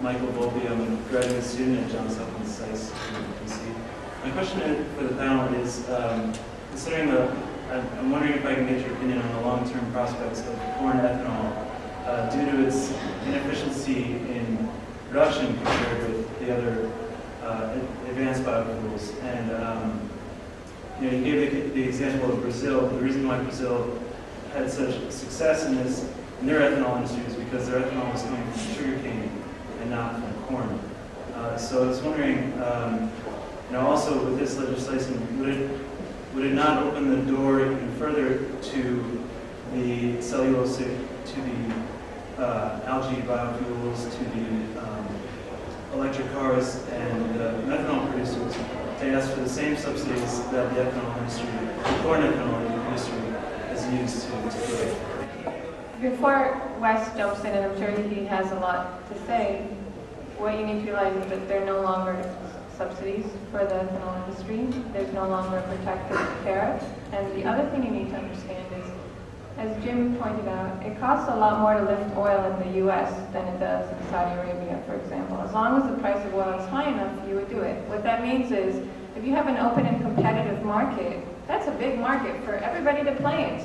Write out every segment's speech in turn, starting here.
Michael Bldg. I'm a graduate student at Johns Hopkins SAIS in DC. My question for the panel is, considering I'm wondering if I can get your opinion on the long-term prospects of corn ethanol due to its inefficiency in production compared with the other advanced biofuels. And you gave the example of Brazil. The reason why Brazil had such success in their ethanol industry is because their ethanol was coming from sugarcane and not from corn. So I was wondering, also with this legislation, would it not open the door even further to the cellulosic, to the algae biofuels, to the electric cars and methanol producers to ask for the same subsidies that the ethanol industry, the corn ethanol industry, has used to grow? Before Wes jumps in, and I'm sure he has a lot to say, what you need to realize is that there are no longer subsidies for the ethanol industry. There's no longer a protective tariff. And the other thing you need to understand is, as Jim pointed out, it costs a lot more to lift oil in the U.S. than it does in Saudi Arabia, for example. As long as the price of oil is high enough, you would do it. What that means is, if you have an open and competitive market, that's a big market for everybody to play in.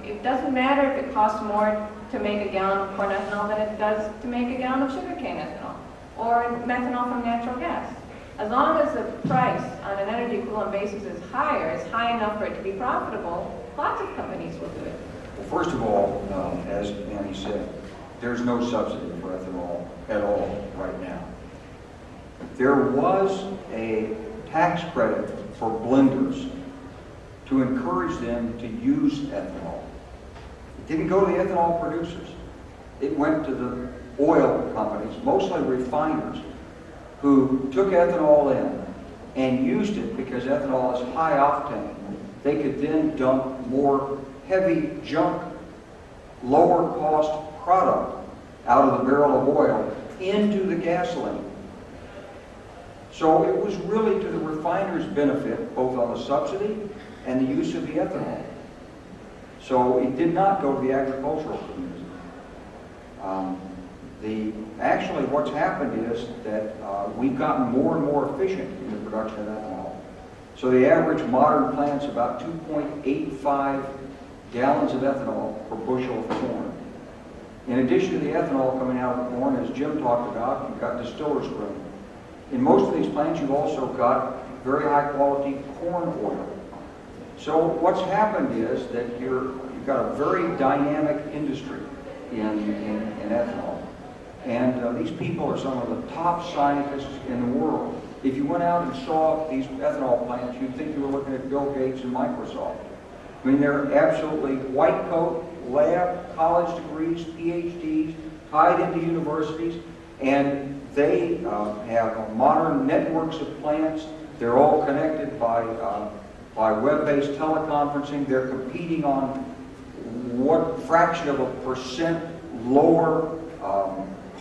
It doesn't matter if it costs more to make a gallon of corn ethanol than it does to make a gallon of sugarcane ethanol or methanol from natural gas. As long as the price on an energy equivalent basis is high enough for it to be profitable, lots of companies will do it. Well, first of all, as Annie said, there's no subsidy for ethanol at all right now. There was a tax credit for blenders to encourage them to use ethanol. It didn't go to the ethanol producers. It went to the oil companies, mostly refiners, who took ethanol in and used it because ethanol is high octane. They could then dump more heavy junk, lower cost product out of the barrel of oil into the gasoline. So it was really to the refiner's benefit, both on the subsidy and the use of the ethanol. So it did not go to the agricultural community. Actually, what's happened is that we've gotten more and more efficient in the production of ethanol. So the average modern plant's about 2.85 gallons of ethanol per bushel of corn. In addition to the ethanol coming out of the corn, as Jim talked about, you've got distiller's grain. In most of these plants, you've also got very high quality corn oil. So what's happened is that you've got a very dynamic industry in ethanol. And these people are some of the top scientists in the world. If you went out and saw these ethanol plants, you'd think you were looking at Bill Gates and Microsoft. I mean, they're absolutely white coat, lab, college degrees, PhDs, tied into universities, and they have modern networks of plants. They're all connected by web-based teleconferencing. They're competing on what fraction of a percent lower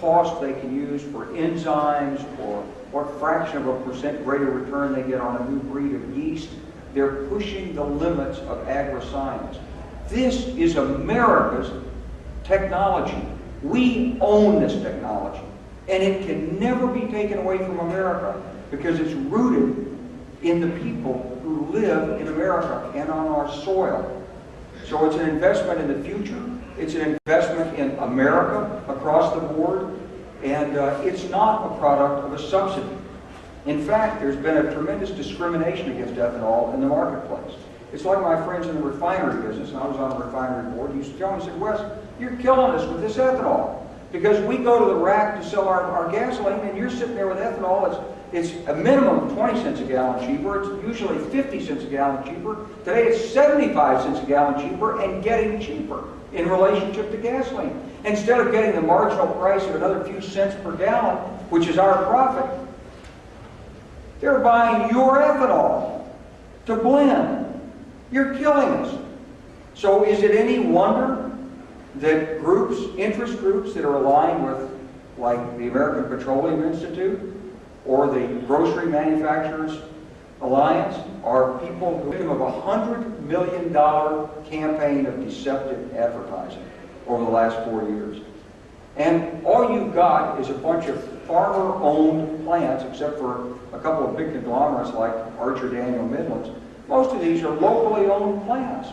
cost they can use for enzymes, or what fraction of a percent greater return they get on a new breed of yeast. They're pushing the limits of agri-science. This is America's technology. We own this technology, and it can never be taken away from America because it's rooted in the people who live in America and on our soil. So it's an investment in the future. It's an investment in America across the board, and it's not a product of a subsidy. In fact, there's been a tremendous discrimination against ethanol in the marketplace. It's like my friends in the refinery business, and I was on a refinery board, used to tell me, said, Wes, you're killing us with this ethanol. Because we go to the rack to sell our gasoline, and you're sitting there with ethanol. It's a minimum of 20 cents a gallon cheaper. It's usually 50 cents a gallon cheaper. Today it's 75 cents a gallon cheaper and getting cheaper in relationship to gasoline. Instead of getting the marginal price of another few cents per gallon, which is our profit, they're buying your ethanol to blend. You're killing us. So is it any wonder that interest groups that are aligned with, like the American Petroleum Institute or the Grocery Manufacturers Alliance, are people who victim of a $100 million campaign of deceptive advertising over the last 4 years. And all you've got is a bunch of farmer-owned plants, except for a couple of big conglomerates like Archer Daniel Midlands. Most of these are locally owned plants.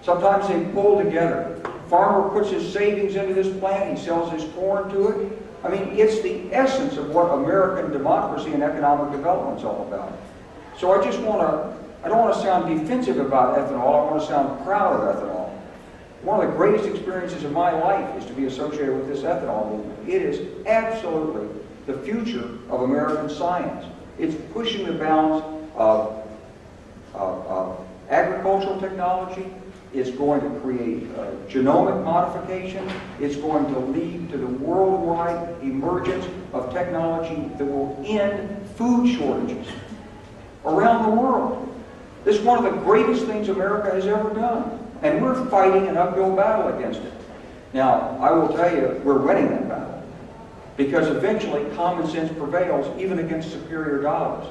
Sometimes they pull together. Farmer puts his savings into this plant, he sells his corn to it. I mean, it's the essence of what American democracy and economic development is all about. So I don't want to sound defensive about ethanol, I want to sound proud of ethanol. One of the greatest experiences of my life is to be associated with this ethanol movement. It is absolutely the future of American science. It's pushing the bounds of agricultural technology. It's going to create genomic modification. It's going to lead to the worldwide emergence of technology that will end food shortages around the world. This is one of the greatest things America has ever done. And we're fighting an uphill battle against it. Now, I will tell you, we're winning that battle. Because eventually, common sense prevails even against superior dollars.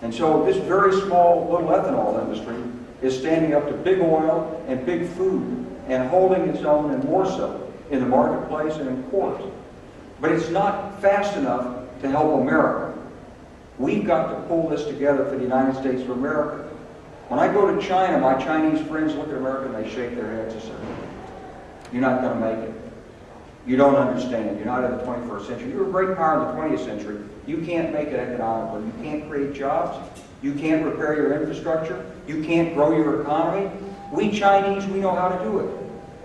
And so this very small little ethanol industry is standing up to big oil and big food and holding its own, and more so, in the marketplace and in court. But it's not fast enough to help America. We've got to pull this together for the United States of America. When I go to China, my Chinese friends look at America and they shake their heads and say, "You're not going to make it. You don't understand. You're not in the 21st century. You were a great power in the 20th century. You can't make it economically. You can't create jobs. You can't repair your infrastructure. You can't grow your economy. We Chinese, we know how to do it."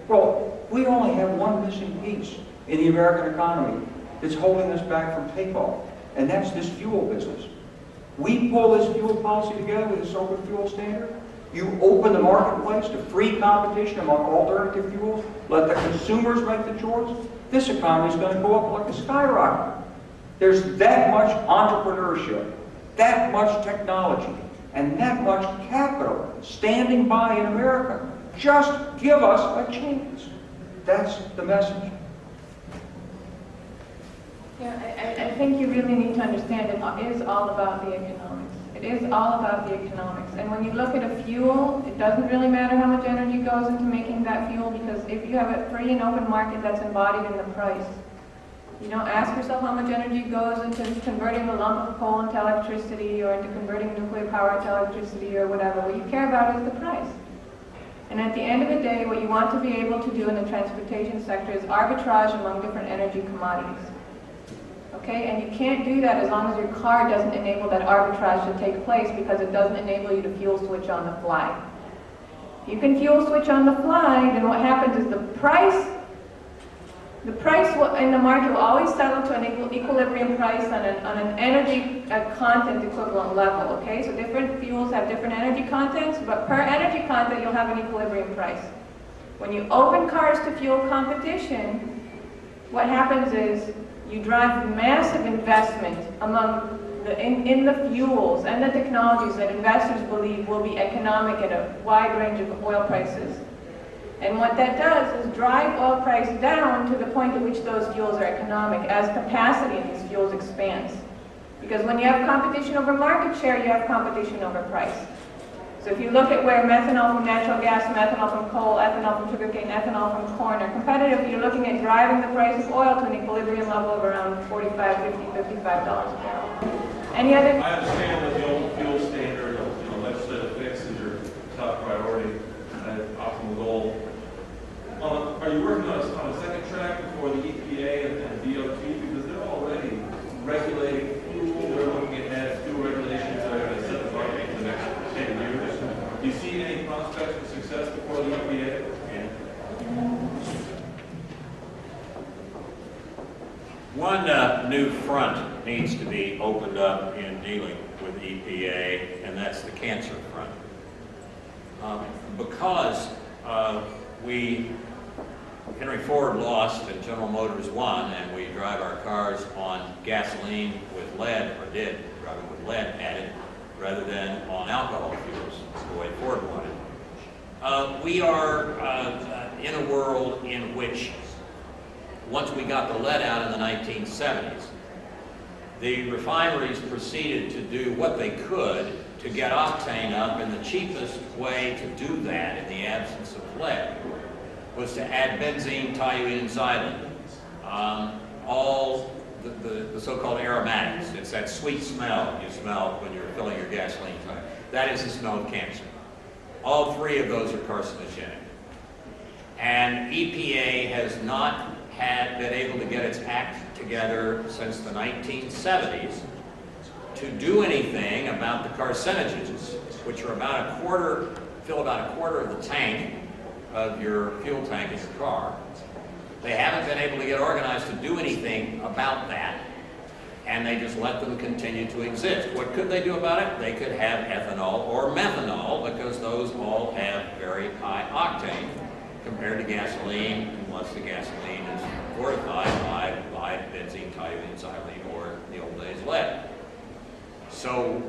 Well, we only have one missing piece in the American economy that's holding us back from takeoff, and that's this fuel business. We pull this fuel policy together with this open fuel standard. You open the marketplace to free competition among alternative fuels. Let the consumers make the choice. This economy is going to go up like a skyrocket. There's that much entrepreneurship, that much technology, and that much capital standing by in America. Just give us a chance. That's the message. Yeah, I think you really need to understand it is all about the economics. It is all about the economics. And when you look at a fuel, it doesn't really matter how much energy goes into making that fuel, because if you have a free and open market, that's embodied in the price. You don't ask yourself how much energy goes into converting a lump of coal into electricity, or into converting nuclear power into electricity, or whatever. What you care about is the price. And at the end of the day, what you want to be able to do in the transportation sector is arbitrage among different energy commodities. Okay, and you can't do that as long as your car doesn't enable that arbitrage to take place, because it doesn't enable you to fuel switch on the fly. If you can fuel switch on the fly, then what happens is the price in the market will always settle to an equilibrium price on an energy content equivalent level. Okay, so different fuels have different energy contents, but per energy content you'll have an equilibrium price. When you open cars to fuel competition, what happens is you drive massive investment in the fuels and the technologies that investors believe will be economic at a wide range of oil prices. And what that does is drive oil price down to the point at which those fuels are economic as capacity in these fuels expands. Because when you have competition over market share, you have competition over price. So if you look at where methanol from natural gas, methanol from coal, ethanol from sugarcane, ethanol from corn are competitive, you're looking at driving the price of oil to an equilibrium level of around $45, $50, $55 a barrel. Any other? I understand that the old fuel standard, legislative fix is your top priority and optimal goal. Are you working on a second track for the EPA and DOT, because they're already regulating fuel? They're looking at fuel regulations that are going to set the market for the next 10 years. Do you see any prospects for success before the EPA? One new front needs to be opened up in dealing with EPA, and that's the cancer front. Because Henry Ford lost and General Motors won, and we drive our cars on gasoline with lead, or did drive it with lead added, rather than on alcohol fuels. That's the way Ford wanted. We are in a world in which, once we got the lead out in the 1970s, the refineries proceeded to do what they could to get octane up, and the cheapest way to do that in the absence of lead was to add benzene, toluene, and xylene. all the so-called aromatics. It's that sweet smell you smell when you're filling your gasoline tank. That is the smell of cancer. All three of those are carcinogenic. And EPA has not been able to get its act together since the 1970s to do anything about the carcinogens, which are fill about a quarter of the tank of your fuel tank in your car. They haven't been able to get organized to do anything about that, and they just let them continue to exist. What could they do about it? They could have ethanol or methanol, because those all have very high octane compared to gasoline, unless the gasoline is fortified by benzene, toluene, xylene, or in the old days lead. So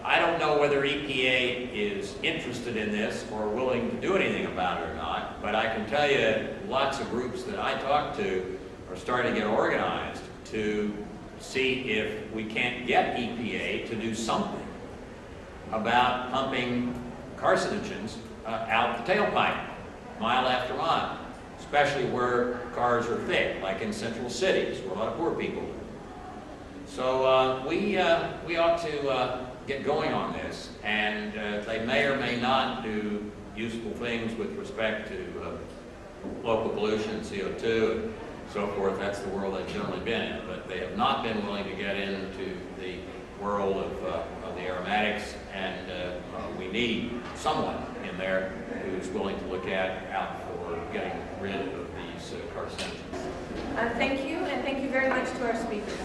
I don't know whether EPA is interested in this or willing to do anything about it or not, but I can tell you lots of groups that I talk to are starting to get organized to see if we can't get EPA to do something about pumping carcinogens out the tailpipe, mile after mile, especially where cars are thick, like in central cities, where a lot of poor people live. So we ought to get going on this, and they may or may not do useful things with respect to local pollution, CO2, and so forth. That's the world they've generally been in, but they have not been willing to get into the world of the aromatics, and we need someone in there who's willing to look out for getting rid of these carcinogens. Thank you, and thank you very much to our speakers.